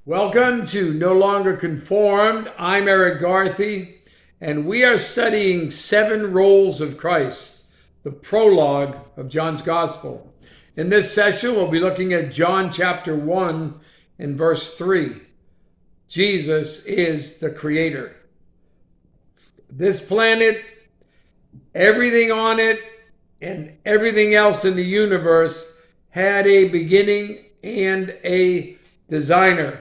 Welcome to No Longer Conformed. I'm Erik Garthe, and we are studying 7 roles of Christ, the prologue of John's Gospel. In this session, we'll be looking at John chapter 1 and verse 3. Jesus is the Creator. This planet, everything on it, and everything else in the universe had a beginning and a designer.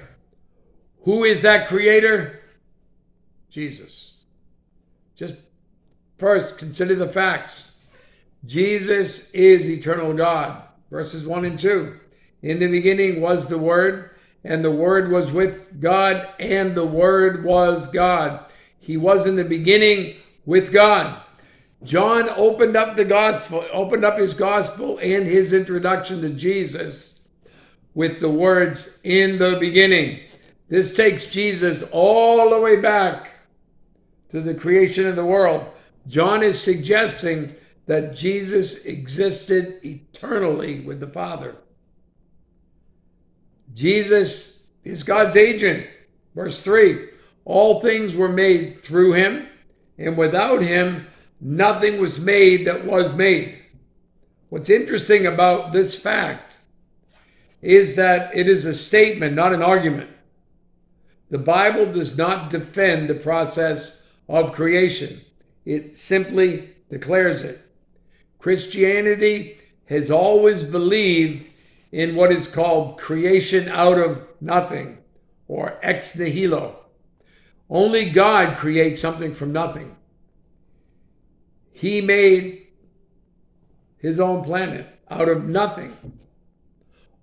Who is that creator? Jesus. Just first, consider the facts. Jesus is eternal God. Verses 1 and 2. In the beginning was the Word, and the Word was with God, and the Word was God. He was in the beginning with God. John opened up his gospel and his introduction to Jesus with the words, "In the beginning." This takes Jesus all the way back to the creation of the world. John is suggesting that Jesus existed eternally with the Father. Jesus is God's agent. Verse 3, all things were made through him, and without him, nothing was made that was made. What's interesting about this fact is that it is a statement, not an argument. The Bible does not defend the process of creation. It simply declares it. Christianity has always believed in what is called creation out of nothing, or ex nihilo. Only God creates something from nothing. He made his own planet out of nothing.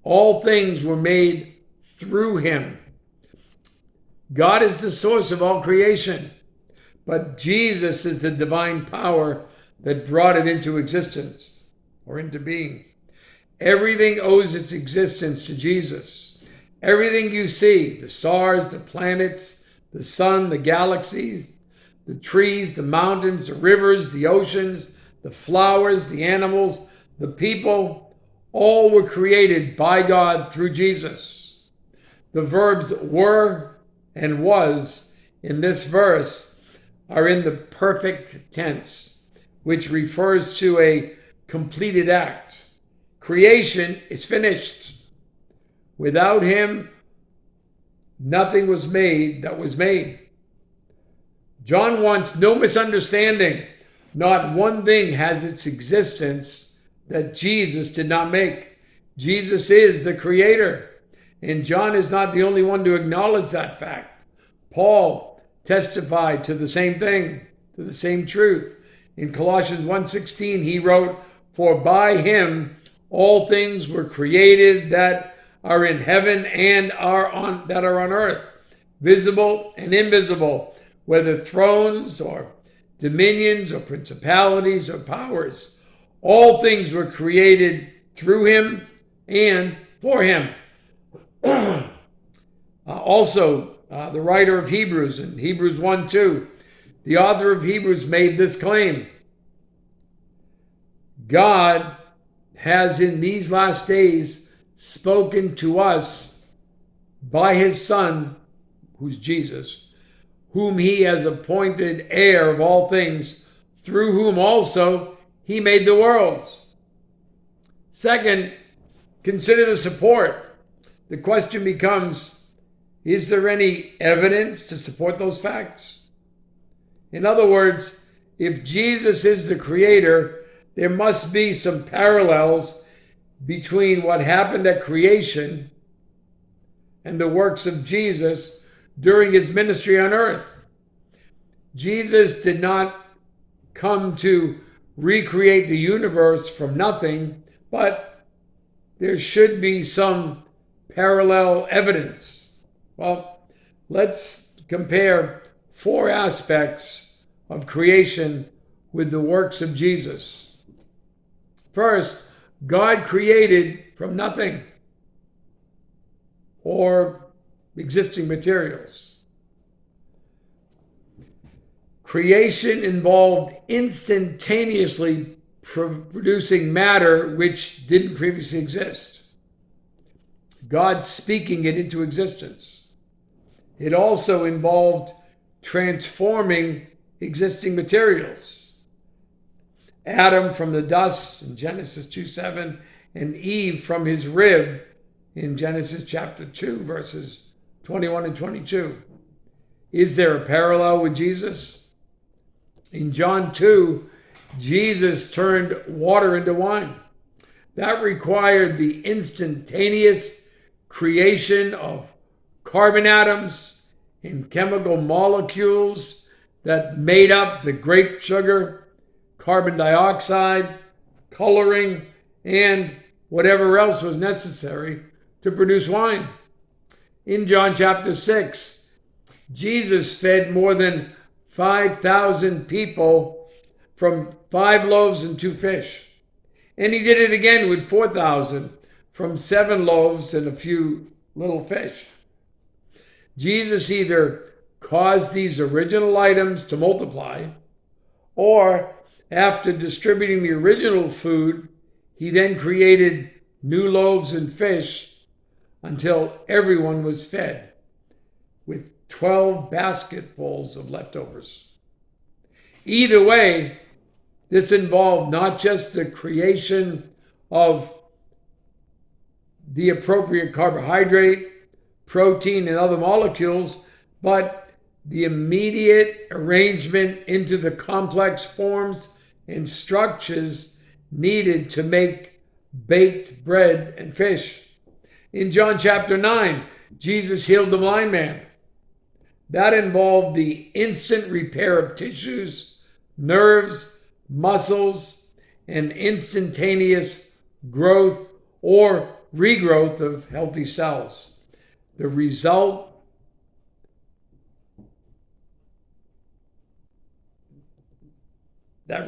All things were made through him. God is the source of all creation, but Jesus is the divine power that brought it into existence or into being. Everything owes its existence to Jesus. Everything you see, the stars, the planets, the sun, the galaxies, the trees, the mountains, the rivers, the oceans, the flowers, the animals, the people, all were created by God through Jesus. The verbs were and was in this verse are in the perfect tense, which refers to a completed act. Creation is finished. Without him, nothing was made that was made. John wants no misunderstanding. Not one thing has its existence that Jesus did not make. Jesus is the creator. And John is not the only one to acknowledge that fact. Paul testified to the same thing, to the same truth. In Colossians 1:16, he wrote, "For by him all things were created that are in heaven and that are on earth, visible and invisible, whether thrones or dominions or principalities or powers. All things were created through him and for him." The writer of Hebrews in Hebrews 1:2, the author of Hebrews made this claim: God has in these last days spoken to us by his Son, who's Jesus, whom he has appointed heir of all things, through whom also he made the worlds. Second, consider the support. The question becomes, is there any evidence to support those facts? In other words, if Jesus is the creator, there must be some parallels between what happened at creation and the works of Jesus during his ministry on earth. Jesus did not come to recreate the universe from nothing, but there should be some parallel evidence. Well, let's compare 4 aspects of creation with the works of Jesus. First, God created from nothing or existing materials. Creation involved instantaneously producing matter which didn't previously exist. God speaking it into existence. It also involved transforming existing materials. Adam from the dust in Genesis 2:7, and Eve from his rib in Genesis chapter 2, verses 21 and 22. Is there a parallel with Jesus? In John 2, Jesus turned water into wine. That required the instantaneous creation of carbon atoms and chemical molecules that made up the grape sugar, carbon dioxide, coloring, and whatever else was necessary to produce wine. In John chapter 6, Jesus fed more than 5,000 people from 5 loaves and 2 fish. And he did it again with 4,000 from 7 loaves and a few little fish. Jesus either caused these original items to multiply, or after distributing the original food, he then created new loaves and fish until everyone was fed with 12 basketfuls of leftovers. Either way, this involved not just the creation of the appropriate carbohydrate, protein, and other molecules, but the immediate arrangement into the complex forms and structures needed to make baked bread and fish. In John chapter 9, Jesus healed the blind man. That involved the instant repair of tissues, nerves, muscles, and instantaneous growth or regrowth of healthy cells. The result the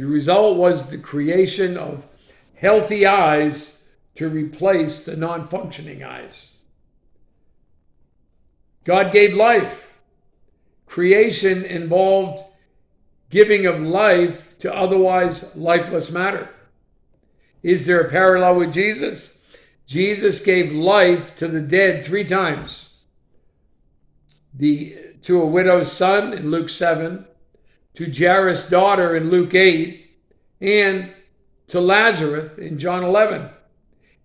result was the creation of healthy eyes to replace the non-functioning eyes. God gave life. Creation involved giving of life to otherwise lifeless matter. Is there a parallel with Jesus? Jesus gave life to the dead 3 times. To a widow's son in Luke 7, to Jairus' daughter in Luke 8, and to Lazarus in John 11.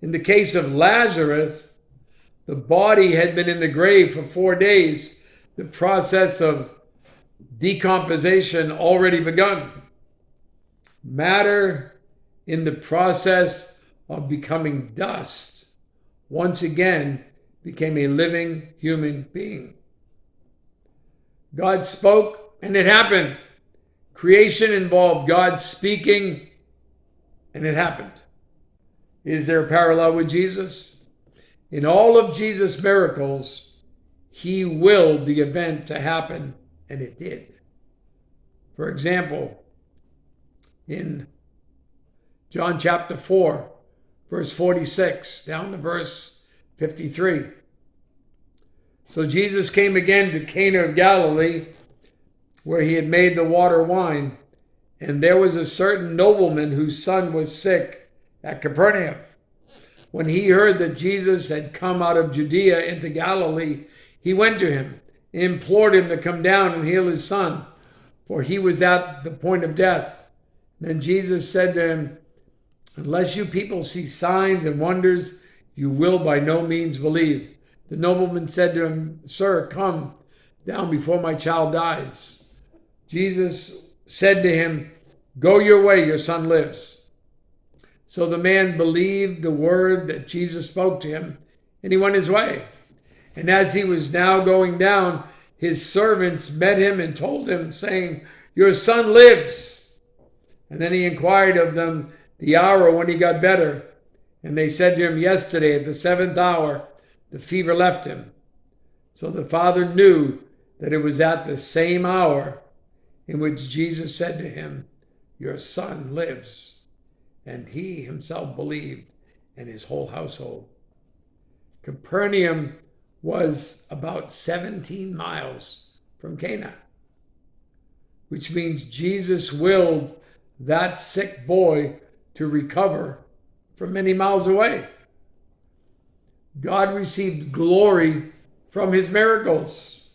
In the case of Lazarus, the body had been in the grave for 4 days. The process of decomposition already begun. Matter in the process of becoming dust once again became a living human being. God spoke and it happened. Creation involved God speaking and it happened. Is there a parallel with Jesus? In all of Jesus' miracles, he willed the event to happen, and it did. For example, in John chapter 4, verse 46, down to verse 53. So Jesus came again to Cana of Galilee, where he had made the water wine, and there was a certain nobleman whose son was sick at Capernaum. When he heard that Jesus had come out of Judea into Galilee, he went to him, implored him to come down and heal his son, for he was at the point of death. Then Jesus said to him, "Unless you people see signs and wonders, you will by no means believe." The nobleman said to him, "Sir, come down before my child dies." Jesus said to him, "Go your way, your son lives." So the man believed the word that Jesus spoke to him, and he went his way. And as he was now going down, his servants met him and told him, saying, "Your son lives." And then he inquired of them the hour when he got better. And they said to him, "Yesterday at the 7th hour, the fever left him." So the father knew that it was at the same hour in which Jesus said to him, "Your son lives." And he himself believed, and his whole household. Capernaum was about 17 miles from Cana, which means Jesus willed that sick boy to recover from many miles away. God received glory from his miracles.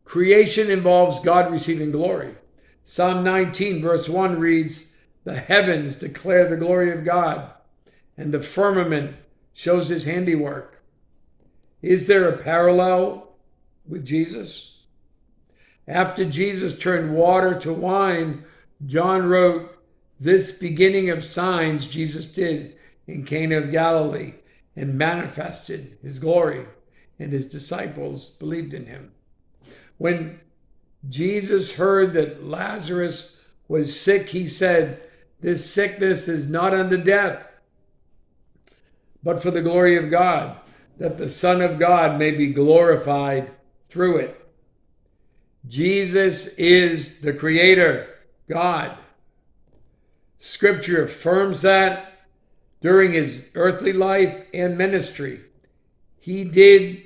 Creation involves God receiving glory. Psalm 19 verse 1 reads, "The heavens declare the glory of God, and the firmament shows his handiwork." Is there a parallel with Jesus? After Jesus turned water to wine, John wrote, "This beginning of signs Jesus did in Cana of Galilee and manifested his glory, and his disciples believed in him." When Jesus heard that Lazarus was sick, he said, "This sickness is not unto death, but for the glory of God, that the Son of God may be glorified through it." Jesus is the Creator, God. Scripture affirms that during his earthly life and ministry, he did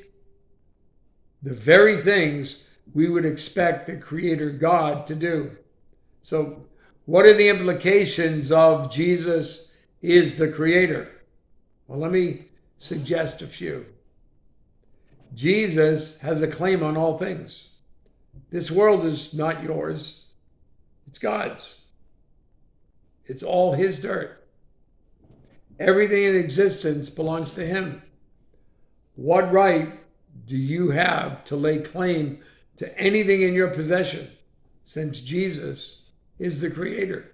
the very things we would expect the Creator God to do. So, what are the implications of Jesus is the Creator? Well, let me suggest a few. Jesus has a claim on all things. This world is not yours, it's God's. It's all his dirt. Everything in existence belongs to him. What right do you have to lay claim to anything in your possession, since Jesus is the Creator?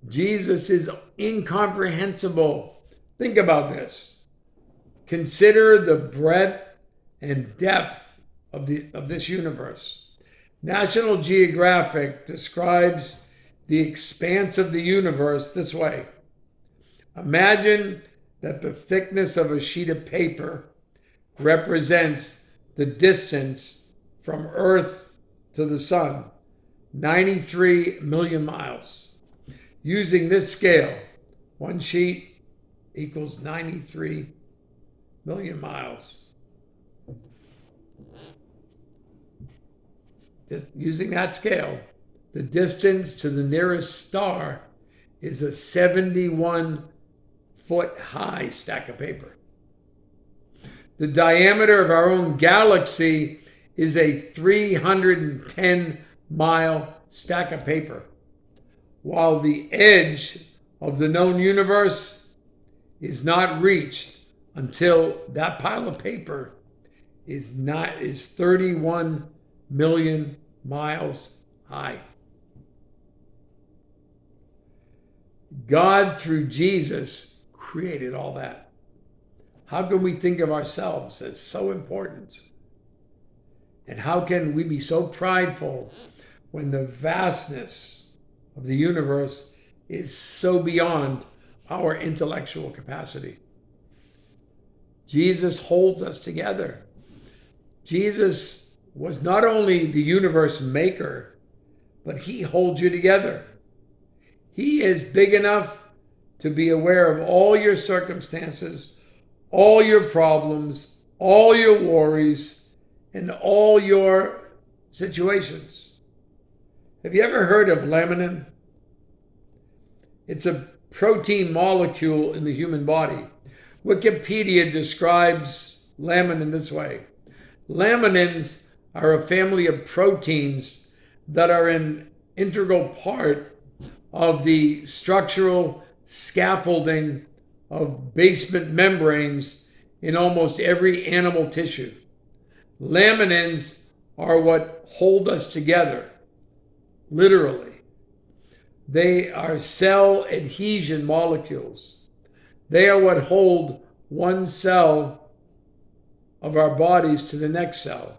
Jesus is incomprehensible. Think about this. Consider the breadth and depth of this universe. National Geographic describes the expanse of the universe this way. Imagine that the thickness of a sheet of paper represents the distance from Earth to the sun, 93 million miles. Using this scale, one sheet equals 93 million miles. Just using that scale, the distance to the nearest star is a 71-foot high stack of paper. The diameter of our own galaxy is a 310-mile stack of paper, while the edge of the known universe is not reached until that pile of paper is 31 million miles high. God, through Jesus, created all that. How can we think of ourselves as so important? And how can we be so prideful when the vastness of the universe is so beyond our intellectual capacity? Jesus holds us together. Jesus was not only the universe maker, but he holds you together. He is big enough to be aware of all your circumstances, all your problems, all your worries, and all your situations. Have you ever heard of laminin? It's a protein molecule in the human body. Wikipedia describes laminin this way. Laminins are a family of proteins that are an integral part of the structural scaffolding of basement membranes in almost every animal tissue. Laminins are what hold us together, literally. They are cell adhesion molecules. They are what hold one cell of our bodies to the next cell.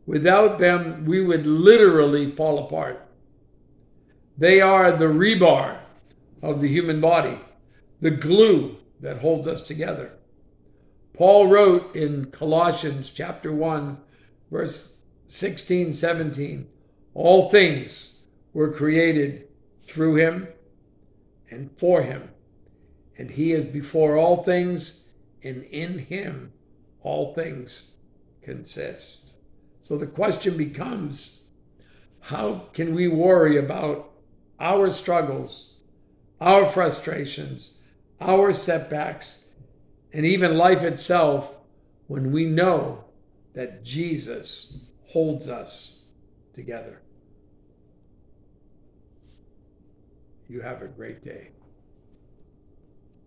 Without them, we would literally fall apart. They are the rebar of the human body, the glue that holds us together. Paul wrote in Colossians chapter 1, verse 16, 17, all things were created through him and for him. And he is before all things, and in him all things consist. So the question becomes, how can we worry about our struggles, our frustrations, our setbacks, and even life itself when we know that Jesus holds us together. You have a great day.